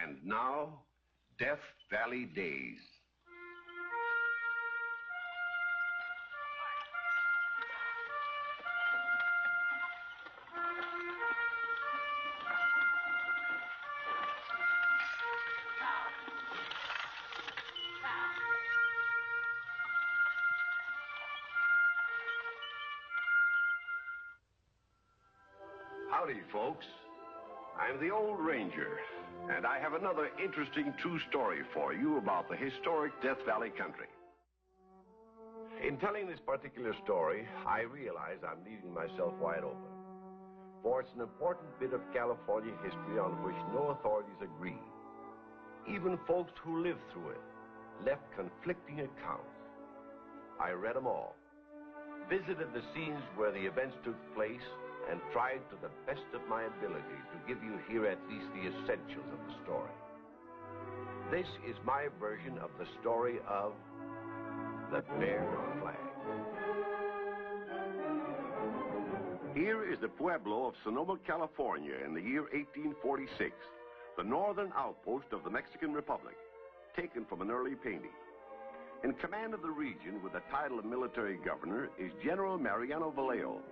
And now, Death Valley Days. Howdy, folks. I'm the Old Ranger, and I have another interesting true story for you about the historic Death Valley country. In telling this particular story, I realize I'm leaving myself wide open, for it's an important bit of California history on which no authorities agree. Even folks who lived through it left conflicting accounts. I read them all, visited the scenes where the events took place, and tried to the best of my ability to give you here at least the essentials of the story. This is my version of the story of the Bear Flag. Here is the pueblo of Sonoma, California in the year 1846, the northern outpost of the Mexican Republic, taken from an early painting. In command of the region with the title of military governor is General Mariano Vallejo.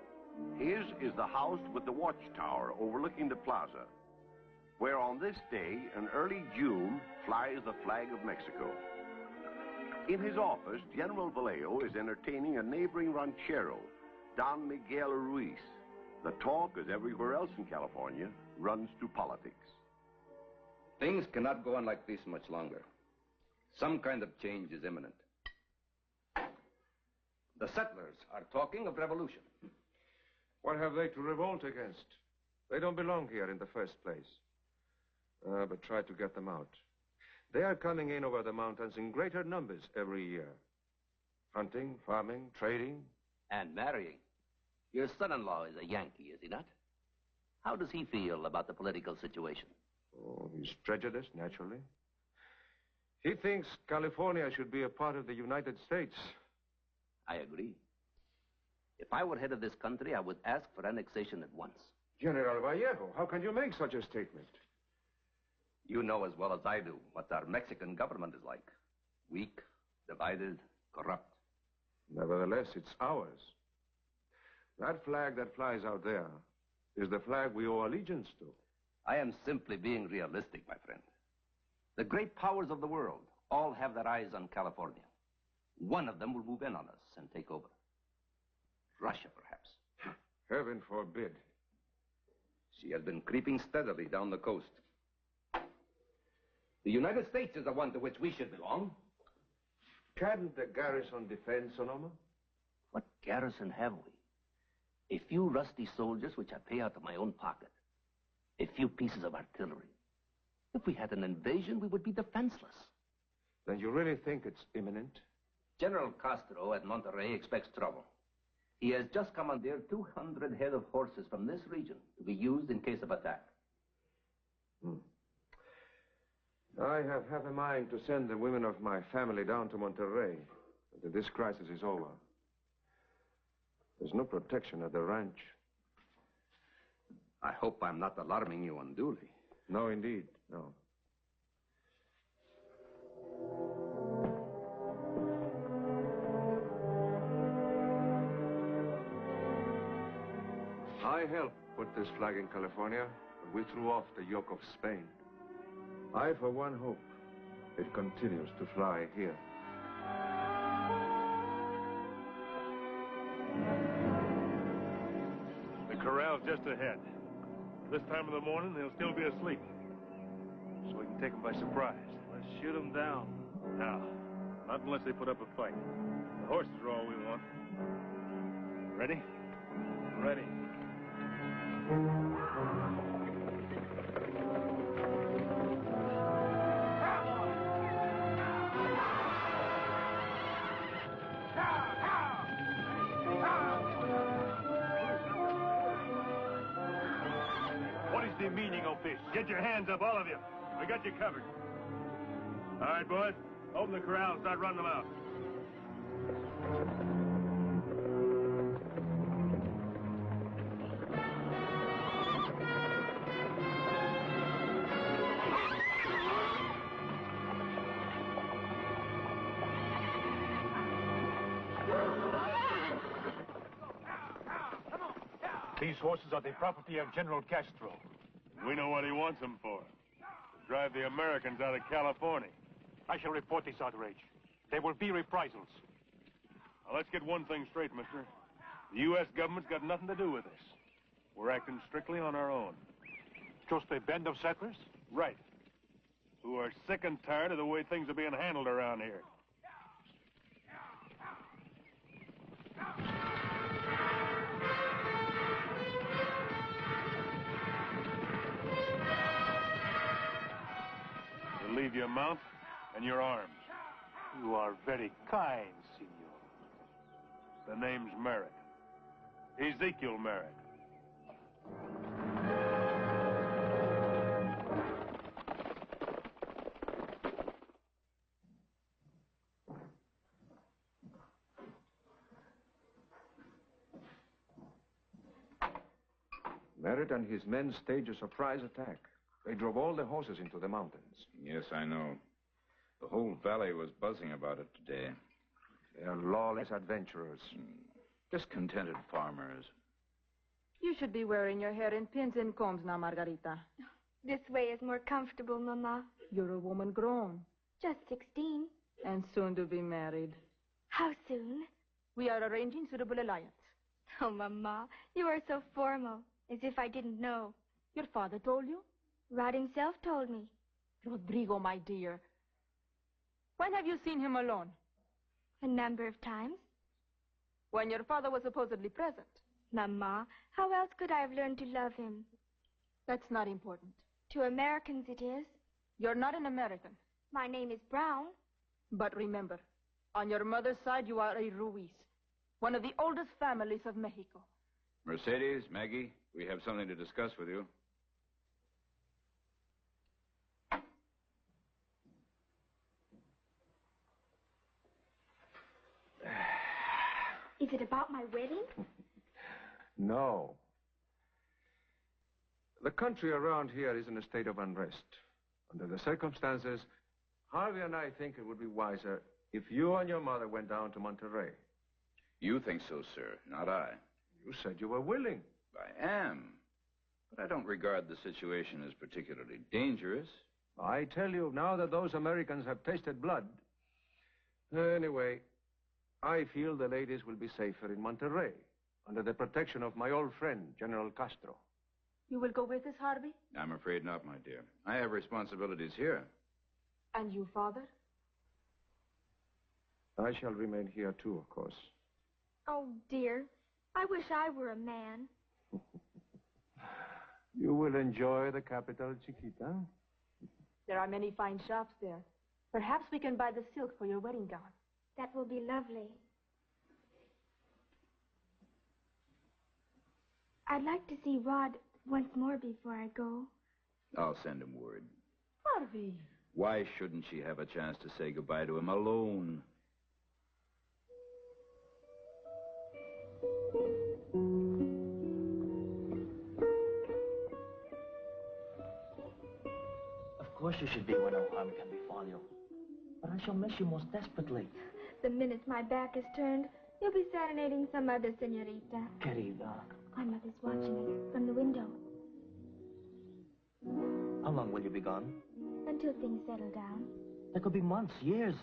His is the house with the watchtower overlooking the plaza, where on this day, in early June, flies the flag of Mexico. In his office, General Vallejo is entertaining a neighboring ranchero, Don Miguel Ruiz. The talk, as everywhere else in California, runs to politics. Things cannot go on like this much longer. Some kind of change is imminent. The settlers are talking of revolution. What have they to revolt against? They don't belong here in the first place. But try to get them out. They are coming in over the mountains in greater numbers every year. Hunting, farming, trading. And marrying. Your son-in-law is a Yankee, is he not? How does he feel about the political situation? Oh, he's prejudiced, naturally. He thinks California should be a part of the United States. I agree. If I were head of this country, I would ask for annexation at once. General Vallejo, how can you make such a statement? You know as well as I do what our Mexican government is like. Weak, divided, corrupt. Nevertheless, it's ours. That flag that flies out there is the flag we owe allegiance to. I am simply being realistic, my friend. The great powers of the world all have their eyes on California. One of them will move in on us and take over. Russia, perhaps. Heaven forbid. She has been creeping steadily down the coast. The United States is the one to which we should belong. Can't the garrison defend Sonoma? What garrison have we? A few rusty soldiers, which I pay out of my own pocket. A few pieces of artillery. If we had an invasion, we would be defenseless. Then you really think it's imminent? General Castro at Monterrey expects trouble. He has just commandeered 200 head of horses from this region to be used in case of attack. I have half a mind to send the women of my family down to Monterrey until this crisis is over. There's no protection at the ranch. I hope I'm not alarming you unduly. No, indeed, no. I helped put this flag in California, but we threw off the yoke of Spain. I, for one, hope it continues to fly here. The corral's just ahead. This time of the morning, they'll still be asleep. So we can take them by surprise. Let's shoot them down. Now, not unless they put up a fight. The horses are all we want. Ready? Ready. What is the meaning of this? Get your hands up, all of you. We got you covered. All right, boys. Open the corral and start running them out. These horses are the property of General Castro. We know what he wants them for. To drive the Americans out of California. I shall report this outrage. There will be reprisals. Now, let's get one thing straight, mister. The U.S. government's got nothing to do with this. We're acting strictly on our own. Just a band of settlers? Right. Who are sick and tired of the way things are being handled around here. We'll leave your mount and your arms. You are very kind, senor. The name's Merritt. Ezekiel Merritt. Merritt and his men staged a surprise attack. They drove all the horses into the mountains. Yes, I know. The whole valley was buzzing about it today. They are lawless adventurers. Discontented farmers. You should be wearing your hair in pins and combs now, Margarita. This way is more comfortable, Mama. You're a woman grown. Just 16. And soon to be married. How soon? We are arranging suitable alliance. Oh, Mama, you are so formal. As if I didn't know. Your father told you? Rod himself told me. Rodrigo, my dear. When have you seen him alone? A number of times. When your father was supposedly present. Mama, how else could I have learned to love him? That's not important. To Americans it is. You're not an American. My name is Brown. But remember, on your mother's side you are a Ruiz. One of the oldest families of Mexico. Mercedes, Maggie, we have something to discuss with you. Is it about my wedding? No. The country around here is in a state of unrest. Under the circumstances, Harvey and I think it would be wiser if you and your mother went down to Monterey. You think so, sir, not I. You said you were willing. I am. But I don't regard the situation as particularly dangerous. I tell you, now that those Americans have tasted blood. Anyway, I feel the ladies will be safer in Monterey, under the protection of my old friend, General Castro. You will go with us, Harvey? I'm afraid not, my dear. I have responsibilities here. And you, Father? I shall remain here, too, of course. Oh, dear. I wish I were a man. You will enjoy the capital, Chiquita. There are many fine shops there. Perhaps we can buy the silk for your wedding gown. That will be lovely. I'd like to see Rod once more before I go. I'll send him word. Harvey. Why shouldn't she have a chance to say goodbye to him alone? Of course you should be where no harm can befall you. But I shall miss you most desperately. The minute my back is turned, you'll be serenading some other senorita. Querida. My mother's watching us from the window. How long will you be gone? Until things settle down. That could be months, years.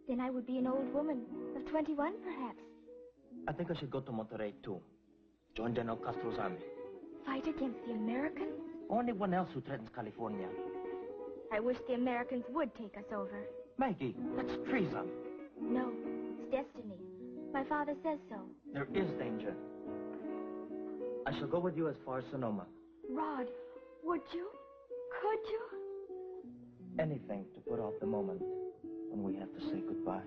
Then I would be an old woman, of 21 perhaps. I think I should go to Monterey, too. Join General Castro's army. Fight against the Americans? Or anyone else who threatens California. I wish the Americans would take us over. Maggie, that's treason. No, it's destiny. My father says so. There is danger. I shall go with you as far as Sonoma. Rod, would you? Could you? Anything to put off the moment when we have to say goodbye.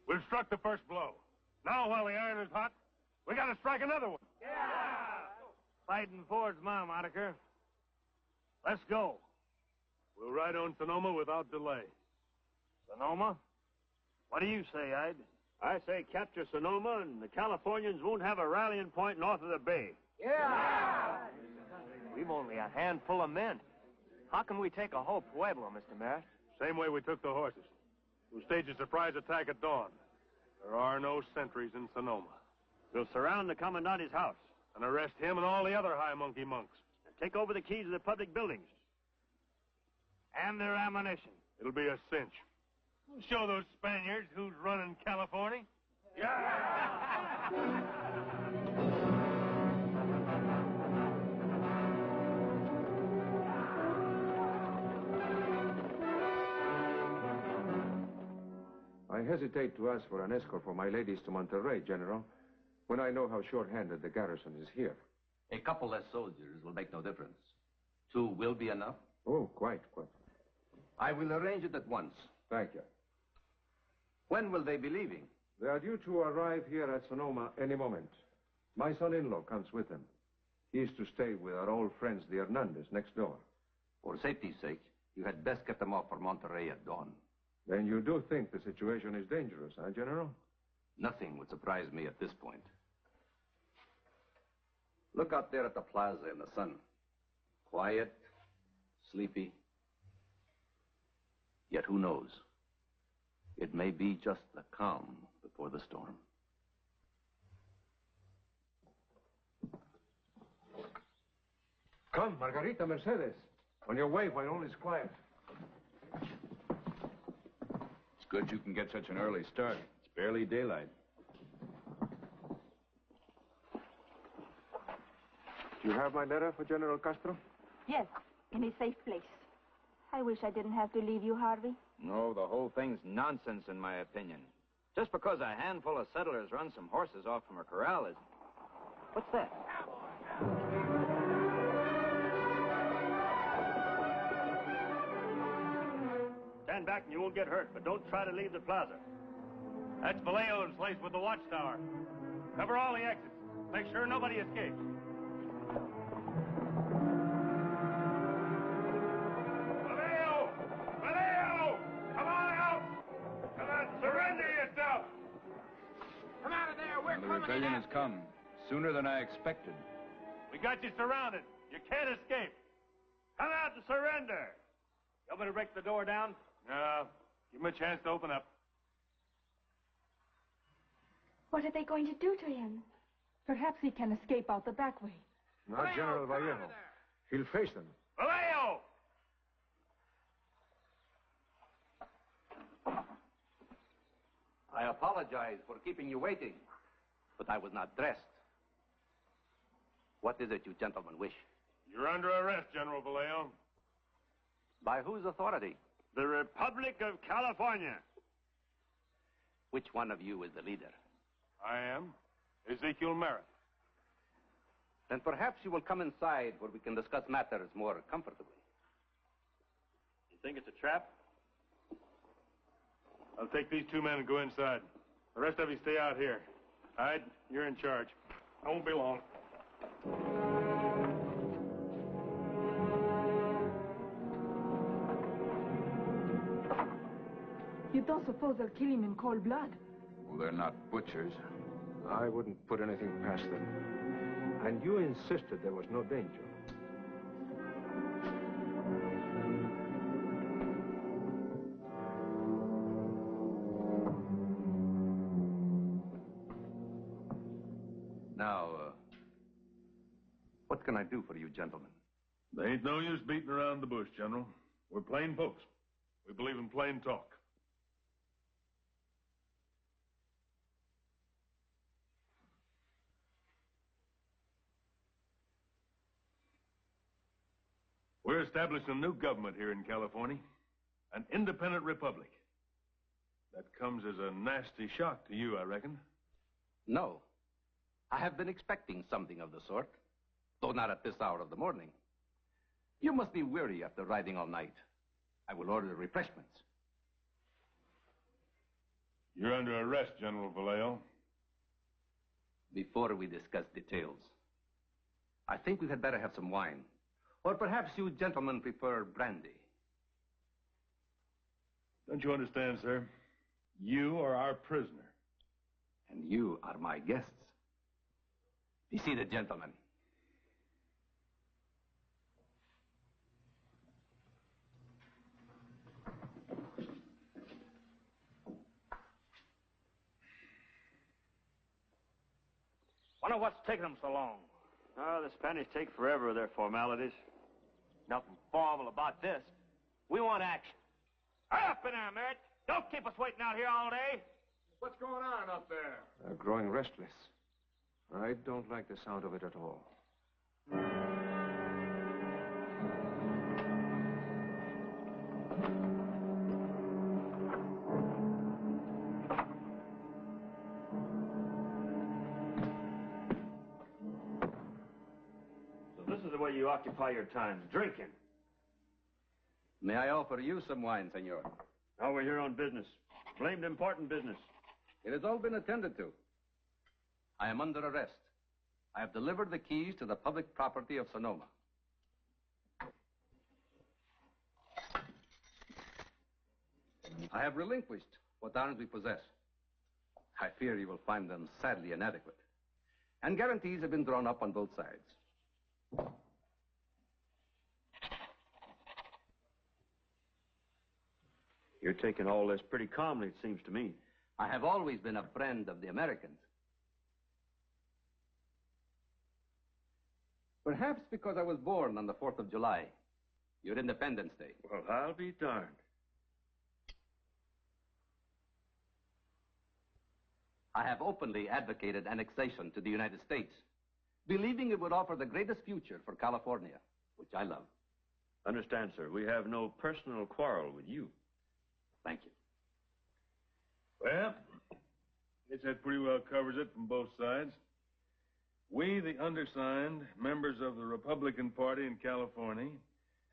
We've struck the first blow. Now, while the iron is hot, we got to strike another one. Fighting forward's my moniker. Let's go. We'll ride on Sonoma without delay. Sonoma? What do you say, Ide? I say capture Sonoma, and the Californians won't have a rallying point north of the bay. Yeah! We've only a handful of men. How can we take a whole pueblo, Mr. Merritt? Same way we took the horses. We'll stage a surprise attack at dawn. There are no sentries in Sonoma. We'll surround the Commandante's house. And arrest him and all the other high monkey monks. And take over the keys of the public buildings. And their ammunition. It'll be a cinch. We'll show those Spaniards who's running California. Yeah! I hesitate to ask for an escort for my ladies to Monterrey, General, when I know how short-handed the garrison is here. A couple less soldiers will make no difference. 2 will be enough. Oh, quite. I will arrange it at once. Thank you. When will they be leaving? They are due to arrive here at Sonoma any moment. My son-in-law comes with them. He is to stay with our old friends, the Hernandez, next door. For safety's sake, you had best get them off for Monterrey at dawn. Then you do think the situation is dangerous, huh, General? Nothing would surprise me at this point. Look out there at the plaza in the sun. Quiet, sleepy. Yet who knows? It may be just the calm before the storm. Come, Margarita, Mercedes. On your way while all is quiet. It's good you can get such an early start. It's barely daylight. Do you have my letter for General Castro? Yes, in a safe place. I wish I didn't have to leave you, Harvey. No, the whole thing's nonsense, in my opinion. Just because a handful of settlers run some horses off from a corral is... What's that? Stand back and you won't get hurt, but don't try to leave the plaza. That's Vallejo's place with the watchtower. Cover all the exits. Make sure nobody escapes. Vallejo! Come on out! Come on, surrender yourself! Come out of there, we're The coming rebellion in. has come sooner than I expected. We got you surrounded. You can't escape. Come out to surrender. You want me to break the door down? No. Give him a chance to open up. What are they going to do to him? Perhaps he can escape out the back way. Not General Vallejo. He'll face them. Vallejo! I apologize for keeping you waiting, but I was not dressed. What is it you gentlemen wish? You're under arrest, General Vallejo. By whose authority? The Republic of California. Which one of you is the leader? I am Ezekiel Merritt. Then perhaps you will come inside where we can discuss matters more comfortably. You think it's a trap? I'll take these 2 men and go inside. The rest of you stay out here. Hyde, you're in charge. I won't be long. You don't suppose they'll kill him in cold blood? Well, they're not butchers. I wouldn't put anything past them. And you insisted there was no danger. Now, what can I do for you gentlemen? There ain't no use beating around the bush, General. We're plain folks. We believe in plain talk. We're establishing a new government here in California, an independent republic. That comes as a nasty shock to you, I reckon. No. I have been expecting something of the sort, though not at this hour of the morning. You must be weary after riding all night. I will order refreshments. You're under arrest, General Vallejo. Before we discuss details, I think we had better have some wine. Or perhaps you gentlemen prefer brandy. Don't you understand, sir? You are our prisoner. And you are my guests. Be seated, gentlemen. what's taking them so long? Oh, the Spanish take forever with their formalities. Nothing formal about this. We want action. Hurry up in there, Merritt. Don't keep us waiting out here all day. What's going on up there? They're growing restless. I don't like the sound of it at all. So this is the way you occupy your time, drinking. May I offer you some wine, senor? Now we're here on business. Blamed important business. It has all been attended to. I am under arrest. I have delivered the keys to the public property of Sonoma. I have relinquished what arms we possess. I fear you will find them sadly inadequate. And guarantees have been drawn up on both sides. You're taking all this pretty calmly, it seems to me. I have always been a friend of the Americans. Perhaps because I was born on the 4th of July, your Independence Day. Well, I'll be darned. I have openly advocated annexation to the United States, believing it would offer the greatest future for California, which I love. Understand, sir, we have no personal quarrel with you. Thank you. Well, I guess that pretty well covers it from both sides. We, the undersigned, members of the Republican Party in California,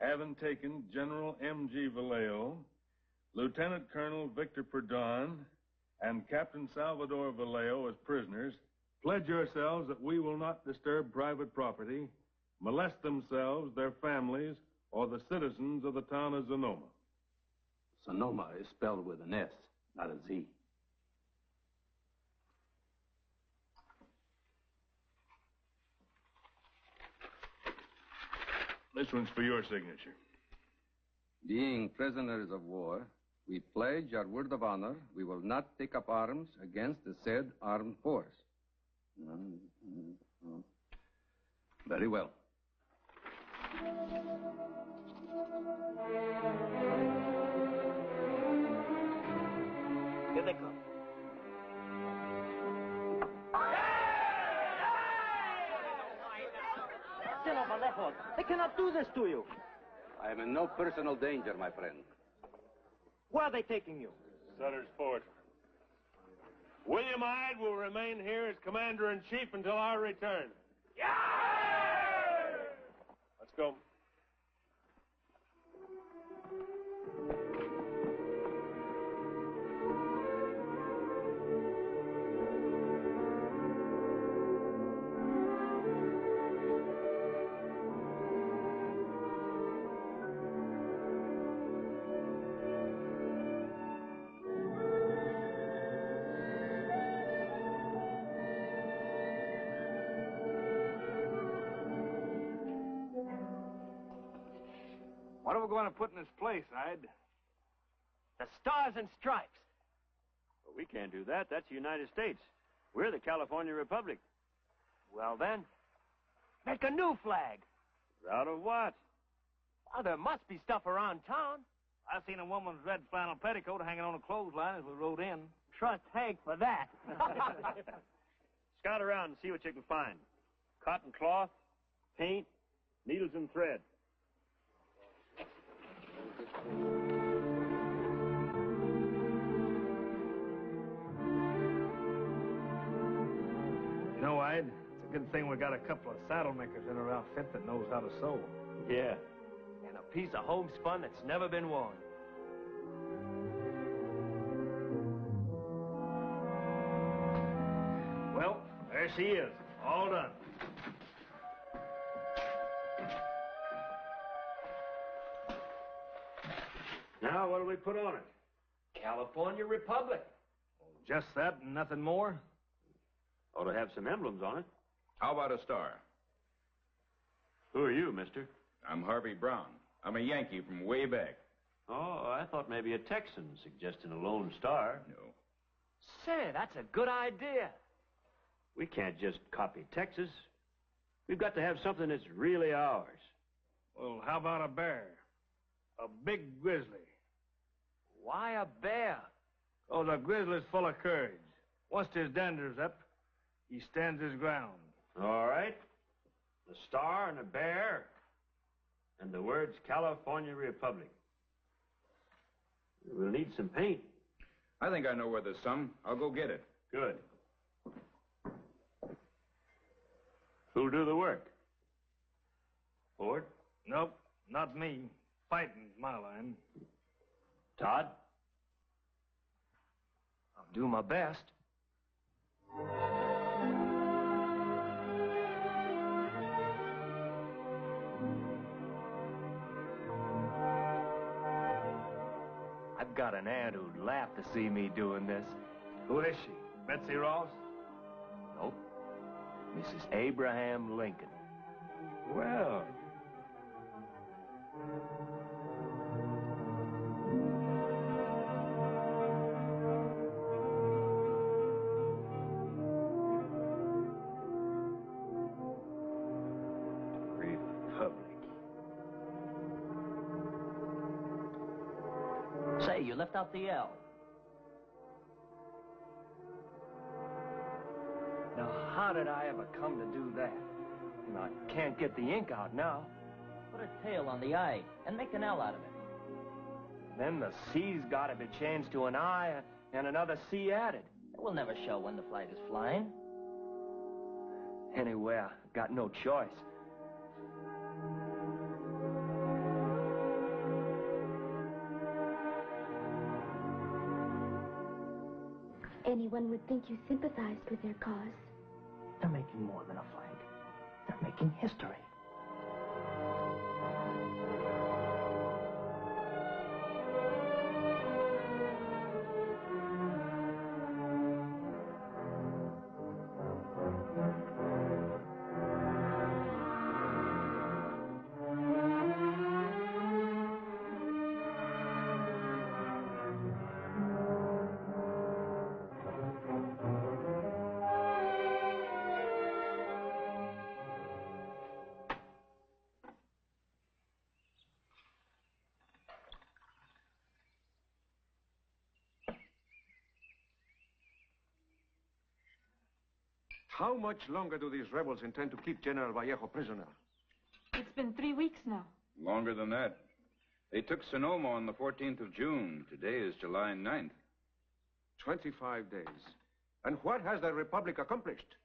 having taken General M.G. Vallejo, Lieutenant Colonel Victor Perdon, and Captain Salvador Vallejo as prisoners, pledge ourselves that we will not disturb private property, molest themselves, their families, or the citizens of the town of Sonoma. Sonoma is spelled with an S, not a Z. This one's for your signature. Being prisoners of war, we pledge our word of honor we will not take up arms against the said armed force. Very well. Here they come. Senor Vallejo, they cannot do this to you. I am in no personal danger, my friend. Where are they taking you? Sutter's Fort. William Hyde will remain here as Commander-in-Chief until our return. Yeah! Let's go. What are we going to put in this place, Hyde? The Stars and Stripes. Well, we can't do that. That's the United States. We're the California Republic. Well, then, make a new flag. Out of what? Well, there must be stuff around town. I seen a woman's red flannel petticoat hanging on a clothesline as we rode in. Trust Hank for that. Scout around and see what you can find. Cotton cloth, paint, needles and thread. You know, Hyde, it's a good thing we got a couple of saddle makers in our outfit that knows how to sew. Yeah. And a piece of homespun that's never been worn. Well, there she is. All done. Now, what do we put on it? California Republic. Just that and nothing more? Ought to have some emblems on it. How about a star? Who are you, mister? I'm Harvey Brown. I'm a Yankee from way back. Oh, I thought maybe a Texan suggesting a lone star. No. Say, that's a good idea. We can't just copy Texas. We've got to have something that's really ours. Well, how about a bear? A big grizzly. Why a bear? Oh, the grizzly's full of courage. Once his dander's up, he stands his ground. All right. The star and the bear, and the words California Republic. We'll need some paint. I think I know where there's some. I'll go get it. Good. Who'll do the work? Ford? Nope, not me. Fighting's my line. Todd? I'll do my best. I've got an aunt who'd laugh to see me doing this. Who is she? Betsy Ross? Nope. Mrs. Abraham Lincoln. Well. Say, you left out the L. Now, how did I ever come to do that? And I can't get the ink out now. Put a tail on the I and make an L out of it. Then the C's got to be changed to an I and another C added. It will never show when the flag is flying. Anyway, I got no choice. Anyone would think you sympathized with their cause. They're making more than a flag. They're making history. How much longer do these rebels intend to keep General Vallejo prisoner? It's been 3 weeks now. Longer than that. They took Sonoma on the 14th of June. Today is July 9th. 25 days. And what has the Republic accomplished?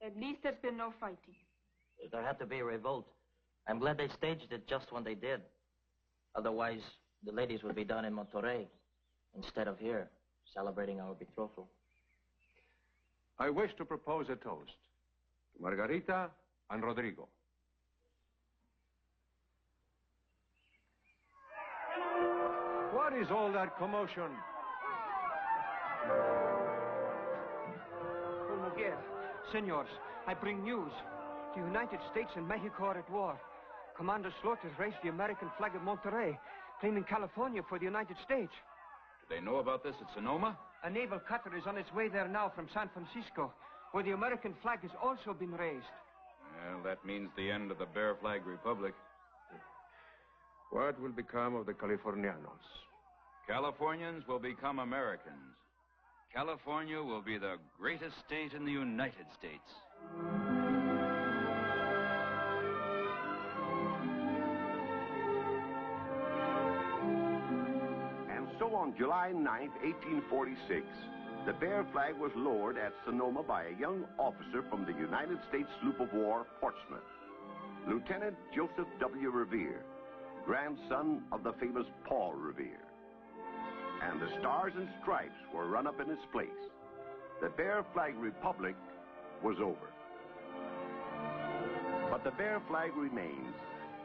At least there's been no fighting. If there had to be a revolt, I'm glad they staged it just when they did. Otherwise, the ladies would be down in Monterrey instead of here, celebrating our betrothal. I wish to propose a toast to Margarita and Rodrigo. What is all that commotion? Colonel Miguel, senors, I bring news. The United States and Mexico are at war. Commander Slaughter has raised the American flag at Monterrey, claiming California for the United States. Do they know about this at Sonoma? A naval cutter is on its way there now from San Francisco, where the American flag has also been raised. Well, that means the end of the Bear Flag Republic. What will become of the Californianos? Californians will become Americans. California will be the greatest state in the United States. And so on July 9th, 1846, the Bear Flag was lowered at Sonoma by a young officer from the United States sloop of war, Portsmouth, Lieutenant Joseph W. Revere, grandson of the famous Paul Revere. And the Stars and Stripes were run up in its place. The Bear Flag Republic was over. But the Bear Flag remains.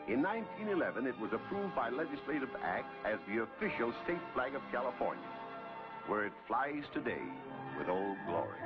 In 1911, it was approved by legislative act as the official state flag of California, where it flies today with old glory.